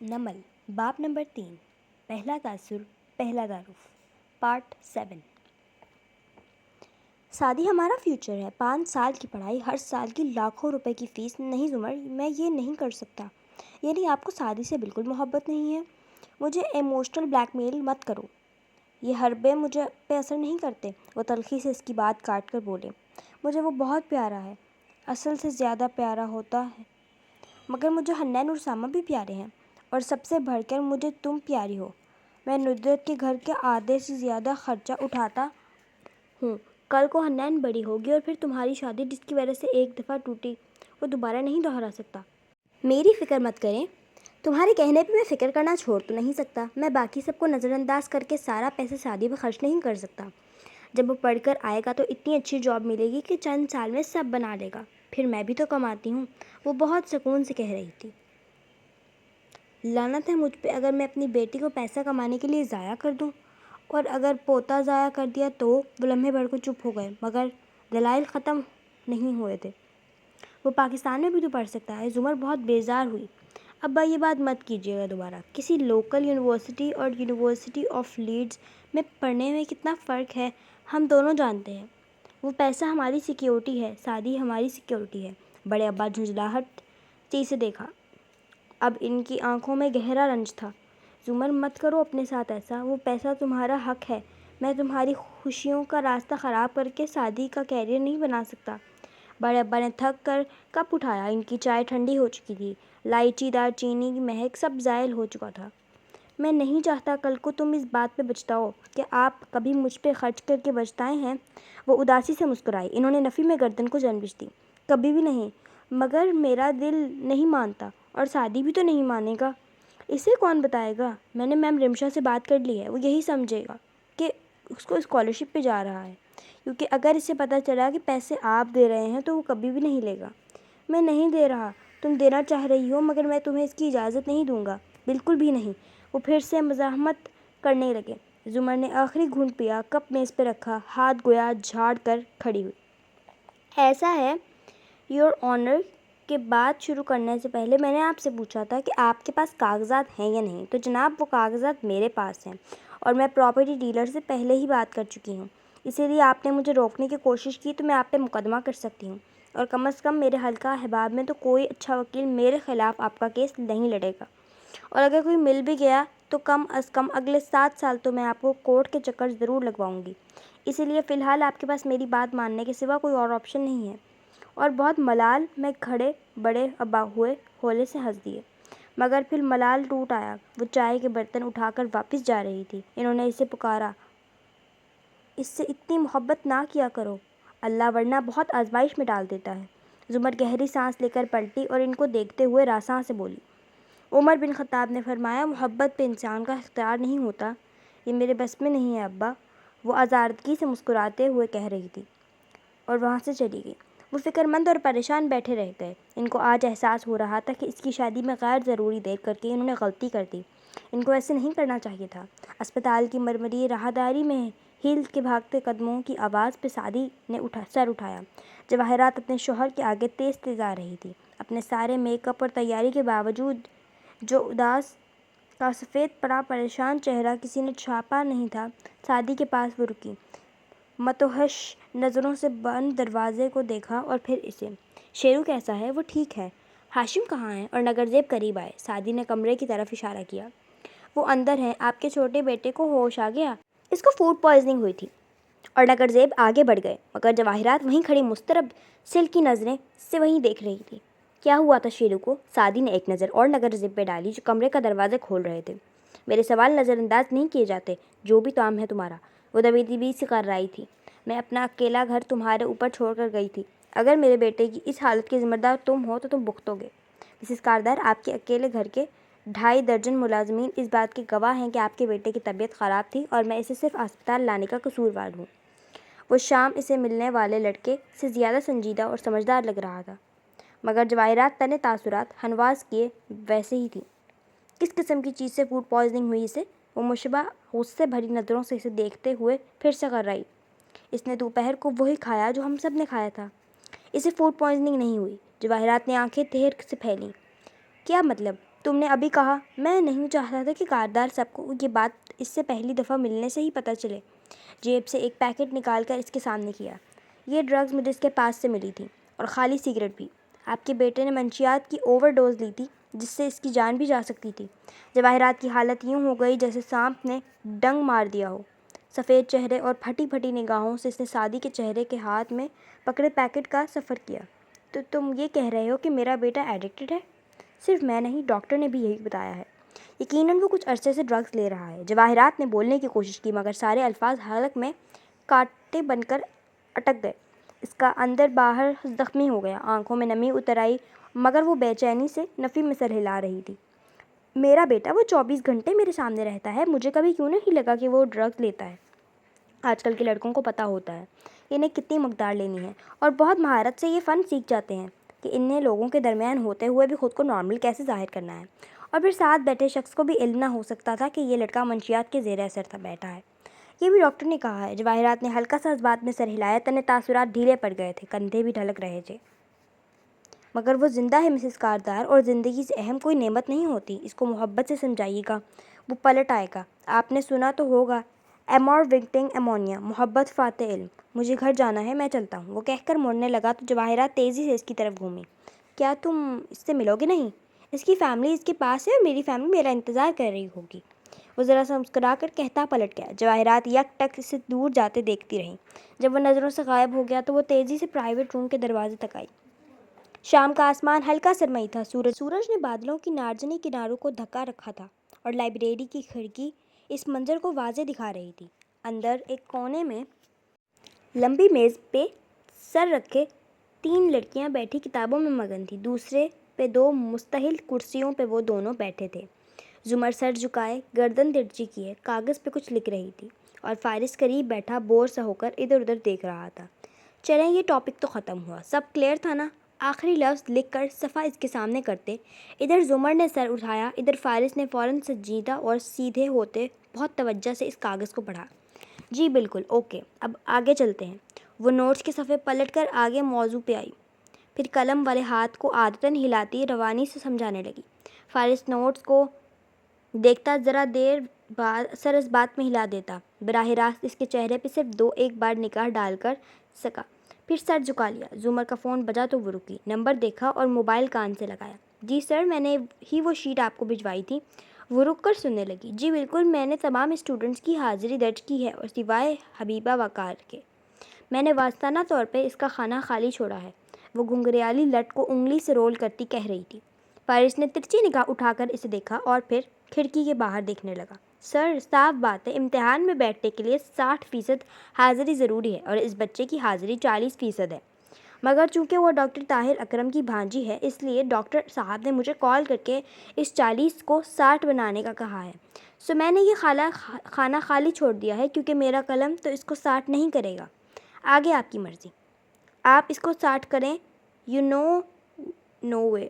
نمل باب نمبر 3 پہلا تاثر پہلا تعارف پارٹ 7۔ شادی ہمارا فیوچر ہے، 5 سال کی پڑھائی، ہر سال کی لاکھوں روپے کی فیس۔ نہیں زمر، میں یہ نہیں کر سکتا۔ یعنی آپ کو شادی سے بالکل محبت نہیں ہے؟ مجھے ایموشنل بلیک میل مت کرو، یہ حربے مجھے پہ اثر نہیں کرتے۔ وہ تلخی سے اس کی بات کاٹ کر بولے، مجھے وہ بہت پیارا ہے، اصل سے زیادہ پیارا ہوتا ہے، مگر مجھے حنین اور سامہ بھی پیارے ہیں، اور سب سے بڑھ کر مجھے تم پیاری ہو۔ میں ندرت کے گھر کے آدھے سے زیادہ خرچہ اٹھاتا ہوں۔ کل کو حنین بڑی ہوگی اور پھر تمہاری شادی جس کی وجہ سے ایک دفعہ ٹوٹی وہ دوبارہ نہیں دہرا سکتا۔ میری فکر مت کریں، تمہارے کہنے پہ میں فکر کرنا چھوڑ تو نہیں سکتا۔ میں باقی سب کو نظر انداز کر کے سارا پیسے شادی پہ خرچ نہیں کر سکتا۔ جب وہ پڑھ کر آئے گا تو اتنی اچھی جاب ملے گی کہ چند سال میں سب بنا لے گا، پھر میں بھی تو کماتی ہوں، وہ بہت سکون سے کہہ رہی تھی۔ لعنت ہے مجھ پہ اگر میں اپنی بیٹی کو پیسہ کمانے کے لیے ضائع کر دوں، اور اگر پوتا ضائع کر دیا تو۔ وہ لمحے بھر کو چپ ہو گئے، مگر دلائل ختم نہیں ہوئے تھے۔ وہ پاکستان میں بھی تو پڑھ سکتا ہے۔ زمر بہت بیزار ہوئی۔ ابا یہ بات مت کیجیے گا دوبارہ۔ کسی لوکل یونیورسٹی اور یونیورسٹی آف لیڈز میں پڑھنے میں کتنا فرق ہے ہم دونوں جانتے ہیں۔ وہ پیسہ ہماری سیکیورٹی ہے، شادی ہماری سیکیورٹی ہے۔ بڑے ابا جھنجھلاہٹ سے اسے دیکھا۔ اب ان کی آنکھوں میں گہرا رنج تھا۔ زمر مت کرو اپنے ساتھ ایسا، وہ پیسہ تمہارا حق ہے۔ میں تمہاری خوشیوں کا راستہ خراب کر کے شادی کا کیریئر نہیں بنا سکتا۔ بڑے ابا نے تھک کر کپ اٹھایا۔ ان کی چائے ٹھنڈی ہو چکی تھی، الائچی دار چینی کی مہک سب زائل ہو چکا تھا۔ میں نہیں چاہتا کل کو تم اس بات پہ پچھتاؤ کہ آپ کبھی مجھ پہ خرچ کر کے بچتائے ہیں۔ وہ اداسی سے مسکرائی۔ انہوں نے نفی میں گردن کو جنبش دی۔ کبھی بھی نہیں، مگر میرا دل نہیں مانتا، اور شادی بھی تو نہیں مانے گا۔ اسے کون بتائے گا؟ میں نے میم رمشا سے بات کر لی ہے، وہ یہی سمجھے گا کہ اس کو اسکالرشپ پہ جا رہا ہے، کیونکہ اگر اسے پتہ چلا کہ پیسے آپ دے رہے ہیں تو وہ کبھی بھی نہیں لے گا۔ میں نہیں دے رہا، تم دینا چاہ رہی ہو، مگر میں تمہیں اس کی اجازت نہیں دوں گا، بالکل بھی نہیں۔ وہ پھر سے مزاحمت کرنے لگے۔ زمر نے آخری گھونٹ پیا، کپ میز پہ رکھا، ہاتھ گویا جھاڑ کر کھڑی ہوئی۔ ایسا ہے یور آنر کہ بات شروع کرنے سے پہلے میں نے آپ سے پوچھا تھا کہ آپ کے پاس کاغذات ہیں یا نہیں، تو جناب وہ کاغذات میرے پاس ہیں، اور میں پراپرٹی ڈیلر سے پہلے ہی بات کر چکی ہوں۔ اسی لیے آپ نے مجھے روکنے کی کوشش کی تو میں آپ پہ مقدمہ کر سکتی ہوں، اور کم از کم میرے حلقہ احباب میں تو کوئی اچھا وکیل میرے خلاف آپ کا کیس نہیں لڑے گا، اور اگر کوئی مل بھی گیا تو کم از کم اگلے 7 سال تو میں آپ کو کورٹ کے چکر ضرور لگواؤں گی۔ اسی لیے فی الحال آپ کے پاس میری بات ماننے کے سوا کوئی اور آپشن نہیں ہے۔ اور بہت ملال میں کھڑے بڑے ابا ہوئے ہولے سے ہنس دیے، مگر پھر ملال ٹوٹ آیا۔ وہ چائے کے برتن اٹھا کر واپس جا رہی تھی۔ انہوں نے اسے پکارا، اس سے اتنی محبت نہ کیا کرو، اللہ ورنہ بہت آزمائش میں ڈال دیتا ہے۔ زمر گہری سانس لے کر پلٹی اور ان کو دیکھتے ہوئے راساں سے بولی۔ عمر بن خطاب نے فرمایا، محبت پہ انسان کا اختیار نہیں ہوتا، یہ میرے بس میں نہیں ہے ابا۔ وہ آزردگی سے مسکراتے ہوئے کہہ رہی تھی، اور وہاں سے چلی گئی۔ وہ فکر مند اور پریشان بیٹھے رہ گئے۔ ان کو آج احساس ہو رہا تھا کہ اس کی شادی میں غیر ضروری دیر کر کے انہوں نے غلطی کر دی۔ ان کو ایسے نہیں کرنا چاہیے تھا۔ اسپتال کی مرمری راہداری میں ہیل کے بھاگتے قدموں کی آواز پہ شادی نے سر اٹھایا۔ جواہرات اپنے شوہر کے آگے تیز تیز آ رہی تھی۔ اپنے سارے میک اپ اور تیاری کے باوجود جو اداس کا سفید پڑا پریشان چہرہ کسی نے چھاپا نہیں تھا، شادی کے پاس وہ رکی، متوحش نظروں سے بند دروازے کو دیکھا اور پھر اسے۔ شیرو کیسا ہے؟ وہ ٹھیک ہے۔ ہاشم کہاں ہے؟ اور نگرزیب قریب آئے۔ شادی نے کمرے کی طرف اشارہ کیا۔ وہ اندر ہیں، آپ کے چھوٹے بیٹے کو ہوش آ گیا، اس کو فوڈ پوائزننگ ہوئی تھی۔ اور نگرزیب آگے بڑھ گئے، مگر جواہرات وہیں کھڑی مضطرب سل کی نظریں سے وہیں دیکھ رہی تھی۔ کیا ہوا تھا شیرو کو؟ شادی نے ایک نظر اور نگرزیب پہ ڈالی جو کمرے کا دروازہ کھول رہے تھے۔ میرے سوال نظر انداز نہیں کیے جاتے، جو بھی کام ہے تمہارا۔ وہ دبی سی کر رہی تھی۔ میں اپنا اکیلا گھر تمہارے اوپر چھوڑ کر گئی تھی، اگر میرے بیٹے کی اس حالت کی ذمہ دار تم ہو تو تم بھگتو گے۔ مسز کاردار، آپ کے اکیلے گھر کے 2.5 درجن ملازمین اس بات کے گواہ ہیں کہ آپ کے بیٹے کی طبیعت خراب تھی اور میں اسے صرف اسپتال لانے کا قصوروار ہوں۔ وہ شام اسے ملنے والے لڑکے سے زیادہ سنجیدہ اور سمجھدار لگ رہا تھا، مگر جواہرات تنے تاثرات ہنواز کیے ویسے ہی تھی۔ کس قسم کی چیز سے فوڈ پوائزننگ ہوئی اسے؟ وہ مشبہ غصے بھری نظروں سے اسے دیکھتے ہوئے پھر سے کرائی۔ اس نے دوپہر کو وہی کھایا جو ہم سب نے کھایا تھا، اسے فوڈ پوائزننگ نہیں ہوئی۔ جواہرات نے آنکھیں تیر سے پھیلیں۔ کیا مطلب؟ تم نے ابھی کہا۔ میں نہیں چاہتا تھا کہ کاردار صاحب کو یہ بات اس سے پہلی دفعہ ملنے سے ہی پتہ چلے۔ جیب سے ایک پیکٹ نکال کر اس کے سامنے کیا۔ یہ ڈرگز مجھے اس کے پاس سے ملی تھی، اور خالی سگریٹ بھی۔ آپ کے بیٹے نے منشیات کی اوور ڈوز لی تھی جس سے اس کی جان بھی جا سکتی تھی۔ جواہرات کی حالت یوں ہو گئی جیسے سانپ نے ڈنگ مار دیا ہو۔ سفید چہرے اور پھٹی پھٹی نگاہوں سے اس نے سعدی کے چہرے کے ہاتھ میں پکڑے پیکٹ کا سفر کیا۔ تو تم یہ کہہ رہے ہو کہ میرا بیٹا ایڈکٹڈ ہے؟ صرف میں نہیں، ڈاکٹر نے بھی یہی بتایا ہے۔ یقیناً وہ کچھ عرصے سے ڈرگز لے رہا ہے۔ جواہرات نے بولنے کی کوشش کی مگر سارے الفاظ حلق میں کانٹے بن کر اٹک گئے۔ اس کا اندر باہر زخمی ہو گیا، آنکھوں میں نمی اتر آئی، مگر وہ بے چینی سے نفی میں سر ہلا رہی تھی۔ میرا بیٹا وہ 24 گھنٹے میرے سامنے رہتا ہے، مجھے کبھی کیوں نہیں لگا کہ وہ ڈرگز لیتا ہے۔ آج کل کے لڑکوں کو پتہ ہوتا ہے انہیں کتنی مقدار لینی ہے، اور بہت مہارت سے یہ فن سیکھ جاتے ہیں کہ انہیں لوگوں کے درمیان ہوتے ہوئے بھی خود کو نارمل کیسے ظاہر کرنا ہے۔ اور پھر ساتھ بیٹھے شخص کو بھی علم نہ ہو سکتا تھا کہ یہ لڑکا منشیات کے زیر اثر تھا بیٹھا ہے۔ یہ بھی ڈاکٹر نے کہا ہے۔ جواہرات نے ہلکا سا اس بات میں سر ہلایا۔ تن تاثرات ڈھیلے پڑ گئے تھے، کندھے بھی ڈھلک رہے تھے۔ مگر وہ زندہ ہے مسز کاردار، اور زندگی سے اہم کوئی نعمت نہیں ہوتی۔ اس کو محبت سے سمجھائیے گا، وہ پلٹ آئے گا۔ آپ نے سنا تو ہوگا، ایمور وکٹنگ ایمونیا، محبت فاتح علم۔ مجھے گھر جانا ہے، میں چلتا ہوں۔ وہ کہہ کر مڑنے لگا تو جواہرات تیزی سے اس کی طرف گھومی۔ کیا تم اس سے ملو گے نہیں؟ اس کی فیملی اس کے پاس ہے اور میری فیملی میرا انتظار کر رہی ہوگی۔ وہ ذرا سا مسکرا کر کہتا پلٹ گیا۔ جواہرات یک ٹک اسے دور جاتے دیکھتی رہیں۔ جب وہ نظروں سے غائب ہو گیا تو وہ تیزی سے پرائیویٹ روم کے دروازے تک آئی۔ شام کا آسمان ہلکا سرمئی تھا۔ سورج نے بادلوں کی نارجنی کناروں کو ڈھکا رکھا تھا، اور لائبریری کی کھڑکی اس منظر کو واضح دکھا رہی تھی۔ اندر ایک کونے میں لمبی میز پہ سر رکھے 3 لڑکیاں بیٹھی کتابوں میں مگن تھیں۔ دوسرے پہ 2 مستطیل کرسیوں پہ وہ دونوں بیٹھے تھے۔ زمر سر جھکائے، گردن ترچھی کیے، کاغذ پہ کچھ لکھ رہی تھی، اور فارس قریب بیٹھا بور سا ہو کر ادھر ادھر دیکھ رہا تھا۔ چلیں، یہ ٹاپک تو ختم ہوا، سب کلیئر تھا نا؟ آخری لفظ لکھ کر صفحہ اس کے سامنے کرتے ادھر زمر نے سر اٹھایا، ادھر فارس نے فوراً سنجیدہ اور سیدھے ہوتے بہت توجہ سے اس کاغذ کو پڑھا۔ جی بالکل، اوکے، اب آگے چلتے ہیں۔ وہ نوٹس کے صفحے پلٹ کر آگے موضوع پہ آئی، پھر قلم والے ہاتھ کو عادتاً ہلاتی روانی سے سمجھانے لگی۔ فارس نوٹس کو دیکھتا، ذرا دیر بعد سر اس بات میں ہلا دیتا۔ براہ راست اس کے چہرے پہ صرف 2-1 بار نگاہ ڈال کر سکا، پھر سر جھکا لیا۔ زمر کا فون بجا تو وہ رکی، نمبر دیکھا اور موبائل کان سے لگایا۔ جی سر، میں نے ہی وہ شیٹ آپ کو بھجوائی تھی۔ وہ رک کر سننے لگی۔ جی بالکل، میں نے تمام اسٹوڈنٹس کی حاضری درج کی ہے، اور سوائے حبیبہ وقار کے۔ میں نے واسطانہ طور پہ اس کا خانہ خالی چھوڑا ہے، وہ گھنگریالی لٹ کو انگلی سے رول کرتی کہہ رہی تھی۔ فارس نے ترچھی نگاہ اٹھا کر اسے دیکھا اور پھر کھڑکی کے باہر دیکھنے لگا۔ سر، صاف بات ہے، امتحان میں بیٹھنے کے لیے 60% حاضری ضروری ہے، اور اس بچے کی حاضری 40% ہے۔ مگر چونکہ وہ ڈاکٹر طاہر اکرم کی بھانجی ہے، اس لیے ڈاکٹر صاحب نے مجھے کال کر کے اس 40 کو 60 بنانے کا کہا ہے۔ سو میں نے یہ خانہ خالی چھوڑ دیا ہے، کیونکہ میرا قلم تو اس کو 60 نہیں کرے گا۔ آگے آپ کی مرضی، آپ اس کو 60 کریں۔ یو نو وے،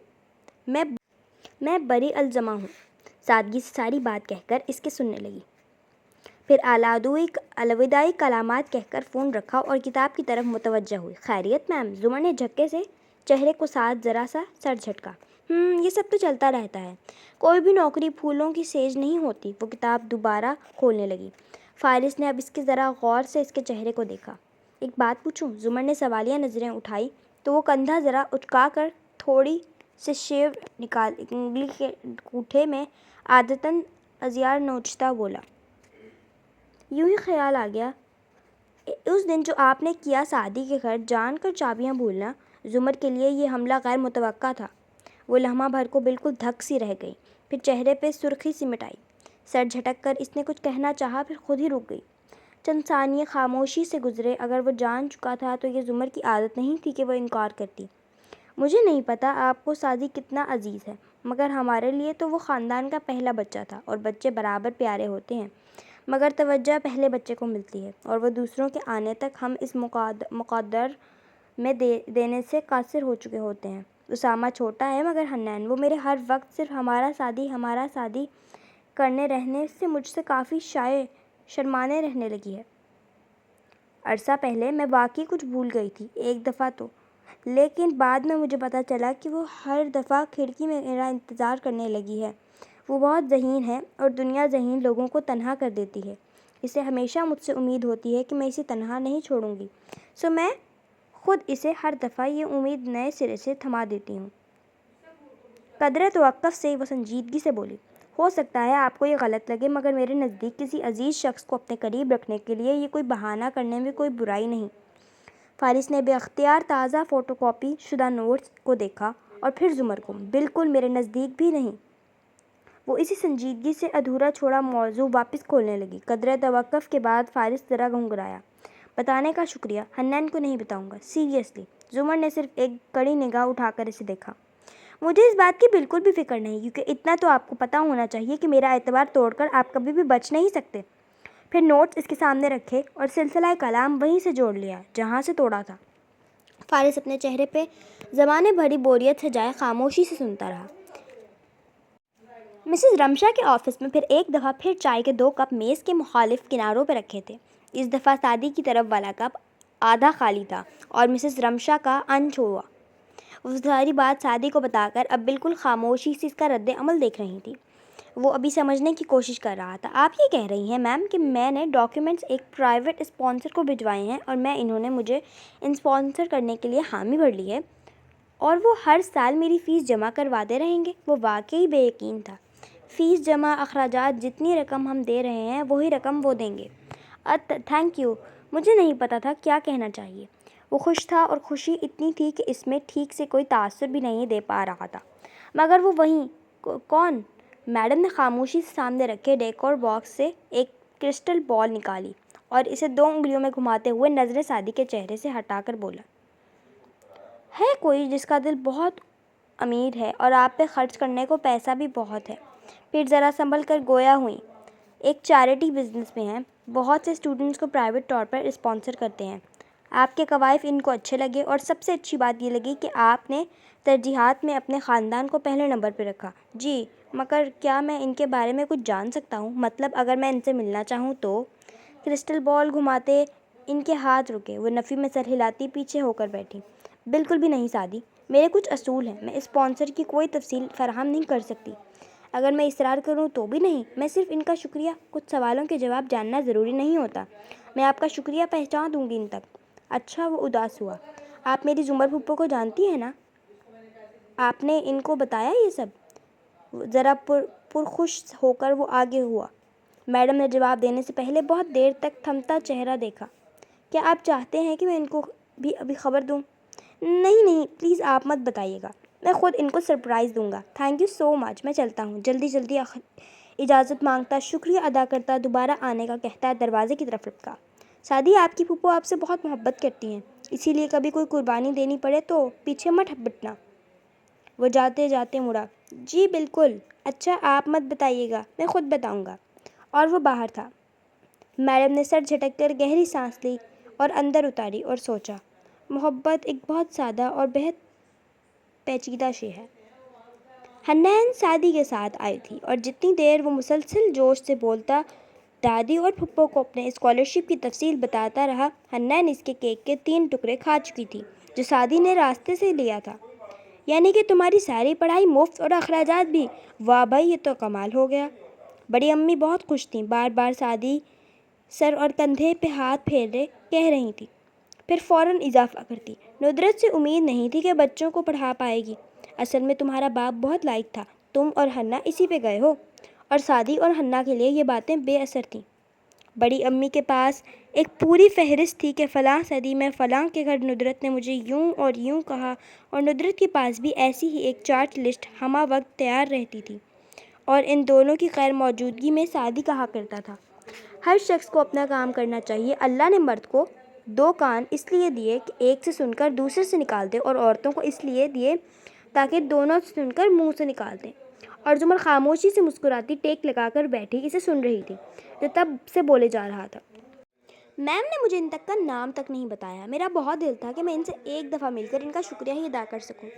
میں بری الزامہ ہوں۔ سادگی سے ساری بات کہہ کر اس کے سننے لگی، پھر الوداعی کلمات کہہ کر فون رکھا اور کتاب کی طرف متوجہ ہوئی۔ خیریت میم؟ زمر نے جھٹکے سے چہرے کو ساتھ ذرا سا سر جھٹکا۔ یہ سب تو چلتا رہتا ہے، کوئی بھی نوکری پھولوں کی سیج نہیں ہوتی۔ وہ کتاب دوبارہ کھولنے لگی۔ فارس نے اب اس کے ذرا غور سے اس کے چہرے کو دیکھا۔ ایک بات پوچھوں؟ زمر نے سوالیہ نظریں اٹھائی تو وہ کندھا ذرا اچکا کر تھوڑی سے شیو نکال انگلی کے انگوٹھے میں عادتاً ازیار نوچتا بولا۔ یوں ہی خیال آ گیا، اس دن جو آپ نے کیا سعدی کے گھر جان کر چابیاں بھولنا، زمر کے لیے یہ حملہ غیر متوقع تھا۔ وہ لمحہ بھر کو بالکل دھک سی رہ گئی، پھر چہرے پہ سرخی سمٹ آئی۔ سر جھٹک کر اس نے کچھ کہنا چاہا، پھر خود ہی رک گئی۔ چند ثانیے خاموشی سے گزرے۔ اگر وہ جان چکا تھا تو یہ زمر کی عادت نہیں تھی کہ وہ انکار کرتی۔ مجھے نہیں پتا آپ کو سعدی کتنا عزیز ہے، مگر ہمارے لیے تو وہ خاندان کا پہلا بچہ تھا، اور بچے برابر پیارے ہوتے ہیں، مگر توجہ پہلے بچے کو ملتی ہے، اور وہ دوسروں کے آنے تک ہم اس مقدر میں دینے سے قاصر ہو چکے ہوتے ہیں۔ اسامہ چھوٹا ہے مگر حنین، وہ میرے ہر وقت صرف ہمارا سعدی کرنے رہنے سے مجھ سے کافی شرمانے رہنے لگی ہے۔ عرصہ پہلے میں واقعی کچھ بھول گئی تھی، ایک دفعہ تو لیکن بعد میں مجھے پتہ چلا کہ وہ ہر دفعہ کھڑکی میں میرا انتظار کرنے لگی ہے۔ وہ بہت ذہین ہے اور دنیا ذہین لوگوں کو تنہا کر دیتی ہے۔ اسے ہمیشہ مجھ سے امید ہوتی ہے کہ میں اسے تنہا نہیں چھوڑوں گی، سو میں خود اسے ہر دفعہ یہ امید نئے سرے سے تھما دیتی ہوں۔ قدرے توقف سے وہ سنجیدگی سے بولی، ہو سکتا ہے آپ کو یہ غلط لگے، مگر میرے نزدیک کسی عزیز شخص کو اپنے قریب رکھنے کے لیے یہ کوئی بہانہ کرنے میں کوئی برائی نہیں۔ فارس نے بے اختیار تازہ فوٹو کاپی شدہ نوٹس کو دیکھا اور پھر زمر کو۔ بالکل میرے نزدیک بھی نہیں۔ وہ اسی سنجیدگی سے ادھورا چھوڑا موضوع واپس کھولنے لگی۔ قدرے توقف کے بعد فارس ذرا گنگنایا۔ بتانے کا شکریہ، حنان کو نہیں بتاؤں گا، سیریسلی۔ زمر نے صرف ایک کڑی نگاہ اٹھا کر اسے دیکھا۔ مجھے اس بات کی بالکل بھی فکر نہیں، کیونکہ اتنا تو آپ کو پتہ ہونا چاہیے کہ میرا اعتبار توڑ کر آپ کبھی بھی بچ نہیں سکتے۔ پھر نوٹس اس کے سامنے رکھے اور سلسلہ کلام وہیں سے جوڑ لیا جہاں سے توڑا تھا۔ فارس اپنے چہرے پہ زمانے بھری بوریت سے جائے خاموشی سے سنتا رہا۔ مسز رمشا کے آفس میں ایک دفعہ پھر چائے کے 2 کپ میز کے مخالف کناروں پہ رکھے تھے۔ اس دفعہ سعدی کی طرف والا کپ آدھا خالی تھا اور مسز رمشا کا انچ ہوا۔ وہ ساری بات سعدی کو بتا کر اب بالکل خاموشی سے اس کا رد عمل دیکھ رہی تھی۔ وہ ابھی سمجھنے کی کوشش کر رہا تھا۔ آپ یہ کہہ رہی ہیں میم کہ میں نے ڈاکیومنٹس ایک پرائیویٹ اسپانسر کو بھجوائے ہیں اور انہوں نے مجھے اسپانسر کرنے کے لیے حامی بھر لی ہے اور وہ ہر سال میری فیس جمع کرواتے رہیں گے؟ وہ واقعی بے یقین تھا۔ فیس جمع، اخراجات، جتنی رقم ہم دے رہے ہیں وہی رقم وہ دیں گے۔ تھینک یو، مجھے نہیں پتا تھا کیا کہنا چاہیے۔ وہ خوش تھا اور خوشی اتنی تھی کہ اس میں ٹھیک سے کوئی تاثر بھی نہیں دے پا رہا تھا۔ مگر وہ وہیں کون؟ میڈم نے خاموشی سے سامنے رکھے ڈیکور باکس سے ایک کرسٹل بال نکالی اور اسے 2 انگلیوں میں گھماتے ہوئے نظریں سعدی کے چہرے سے ہٹا کر بولا، ہے کوئی جس کا دل بہت امیر ہے اور آپ پہ خرچ کرنے کو پیسہ بھی بہت ہے؟ پھر ذرا سنبھل کر گویا ہوئیں، ایک چیریٹی بزنس میں ہیں، بہت سے اسٹوڈنٹس کو پرائیویٹ طور پر اسپانسر کرتے ہیں۔ آپ کے قوائف ان کو اچھے لگے اور سب سے اچھی بات یہ لگی کہ آپ نے ترجیحات میں اپنے خاندان کو پہلے نمبر پہ رکھا۔ جی، مگر کیا میں ان کے بارے میں کچھ جان سکتا ہوں؟ مطلب اگر میں ان سے ملنا چاہوں تو؟ کرسٹل بال گھماتے ان کے ہاتھ رکے۔ وہ نفی میں سر ہلاتی پیچھے ہو کر بیٹھی۔ بالکل بھی نہیں سعدی، میرے کچھ اصول ہیں، میں اسپانسر کی کوئی تفصیل فراہم نہیں کر سکتی۔ اگر میں اصرار کروں تو بھی نہیں، میں صرف ان کا شکریہ، کچھ سوالوں کے جواب جاننا ضروری نہیں ہوتا، میں آپ کا شکریہ پہنچا دوں گی ان تک۔ اچھا، وہ اداس ہوا۔ آپ میری زمر پھپھو کو جانتی ہیں نا؟ آپ نے ان کو بتایا یہ سب؟ ذرا پرخوش ہو کر وہ آگے ہوا۔ میڈم نے جواب دینے سے پہلے بہت دیر تک تھمتا چہرہ دیکھا۔ کیا آپ چاہتے ہیں کہ میں ان کو بھی ابھی خبر دوں؟ نہیں، پلیز آپ مت بتائیے گا، میں خود ان کو سرپرائز دوں گا۔ تھینک یو سو مچ، میں چلتا ہوں۔ جلدی اجازت مانگتا، شکریہ ادا کرتا، دوبارہ آنے کا کہتا، دروازے کی طرف لپکا۔ سعدی، آپ کی پھپھو آپ سے بہت محبت کرتی ہیں، اسی لیے کبھی کوئی قربانی دینی پڑے تو پیچھے مت ہٹنا۔ وہ جاتے جاتے مڑا، جی بالکل۔ اچھا، آپ مت بتائیے گا، میں خود بتاؤں گا۔ اور وہ باہر تھا۔ میڈم نے سر جھٹک کر گہری سانس لی اور اندر اتاری اور سوچا، محبت ایک بہت سادہ اور بہت پیچیدہ شے ہے۔ حنان سعدی کے ساتھ آئی تھی اور جتنی دیر وہ مسلسل جوش سے بولتا، دادی اور پھپھو کو اپنے اسکالرشپ کی تفصیل بتاتا رہا، حنان اس کے کیک کے 3 ٹکڑے کھا چکی تھی جو سعدی نے راستے سے لیا تھا۔ یعنی کہ تمہاری ساری پڑھائی مفت اور اخراجات بھی؟ واہ بھائی، یہ تو کمال ہو گیا۔ بڑی امی بہت خوش تھیں، بار بار سعدی سر اور کندھے پہ ہاتھ پھیرے کہہ رہی تھی، پھر فوراً اضافہ کرتی، ندرت سے امید نہیں تھی کہ بچوں کو پڑھا پائے گی۔ اصل میں تمہارا باپ بہت لائق تھا، تم اور حنا اسی پہ گئے ہو۔ اور سعدی اور حنا کے لیے یہ باتیں بے اثر تھیں۔ بڑی امی کے پاس ایک پوری فہرست تھی کہ فلاں صدی میں فلاں کے گھر ندرت نے مجھے یوں اور یوں کہا، اور ندرت کے پاس بھی ایسی ہی ایک چارٹ لسٹ ہمہ وقت تیار رہتی تھی، اور ان دونوں کی غیر موجودگی میں سعدی کہا کرتا تھا، ہر شخص کو اپنا کام کرنا چاہیے، اللہ نے مرد کو 2 کان اس لیے دیے کہ ایک سے سن کر دوسرے سے نکال دے، اور عورتوں کو اس لیے دیے تاکہ دونوں سے سن کر منہ سے نکال دیں۔ اور زمر خاموشی سے مسکراتی ٹیک لگا کر بیٹھی اسے سن رہی تھی جو تب سے بولے جا رہا تھا۔ میم نے مجھے ان تک کا نام تک نہیں بتایا، میرا بہت دل تھا کہ میں ان سے ایک دفعہ مل کر ان کا شکریہ ہی ادا کر سکوں۔